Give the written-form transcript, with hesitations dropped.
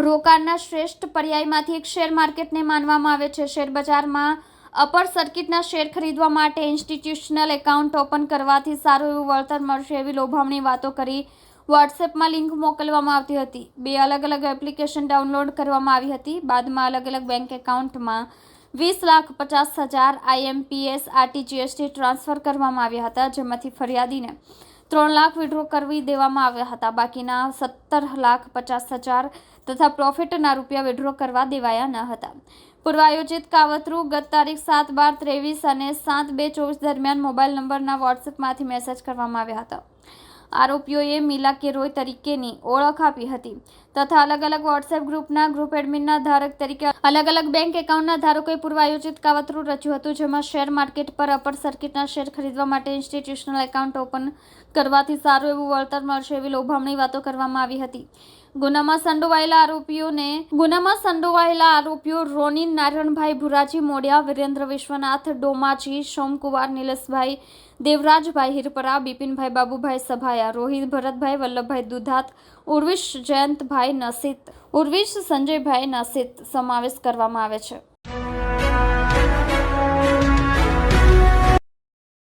રોકાણના શ્રેષ્ઠ પર્યાયમાંથી એક શેર માર્કેટને માનવામાં આવે છે. શેર બજારમાં અપર સર્કિટના શેર ખરીદવા માટે ઇન્સ્ટિટ્યુશનલ એકાઉન્ટ ઓપન કરવાથી સારું એવું વળતર મળશે એવી લોભામણી વાતો કરી વોટ્સએપમાં લિંક મોકલવામાં આવતી હતી. 2 અલગ-અલગ એપ્લિકેશન ડાઉનલોડ કરવામાં આવી હતી. બાદમાં અલગ-અલગ બેંક એકાઉન્ટમાં 20,50,000 IMPS RTGSથી ટ્રાન્સફર કરવામાં આવ્યા હતા, જેમાંથી ફરિયાદીને 3 લાખ વિડ્રો કરી દેવામાં આવ્યા હતા. બાકીના 17,50,000 તથા પ્રોફિટના રૂપિયા વિડ્રો કરવા દેવાયા ન હતા. પૂર્વ આયોજિત કાવતરું ગત તારીખ 7/12/23 અને 7/2/24 દરમિયાન મોબાઈલ નંબરના વોટ્સએપમાંથી મેસેજ કરવામાં આવ્યા હતા. આરોપીઓએ મીલા કેરોય તરીકેની ઓળખ આપી હતી તથા અલગ-અલગ વોટ્સએપ ગ્રુપના ગ્રુપ એડમિનના ધારક તરીકે અલગ-અલગ બેંક એકાઉન્ટના ધારકોએ પૂર્વ આયોજિત કાવતરું રચ્યું હતું, જેમાં શેર માર્કેટ પર અપર સર્કિટના શેર ખરીદવા માટે ઇન્સ્ટિટ્યુશનલ એકાઉન્ટ ઓપન કરવાથી સારું એવું વળતર મળશે એવી લોભામણી વાતો કરવામાં આવી હતી. ગુનામાં સંડોવાયેલા આરોપીઓ રોનિન નારાયણભાઈ ભુરાજી મોડિયા, વિરેન્દ્ર વિશ્વનાથ ડોમાજી, સોમકુમાર નિલેશભાઈ, દેવરાજભાઈ હિરપરા, બિપિનભાઈ બાબુભાઈ સભાયા, રોહિત ભરતભાઈ વલ્લભભાઈ દુધાત, ઉર્વિશ સંજયભાઈ નસીત સમાવેશ કરવામાં આવે છે.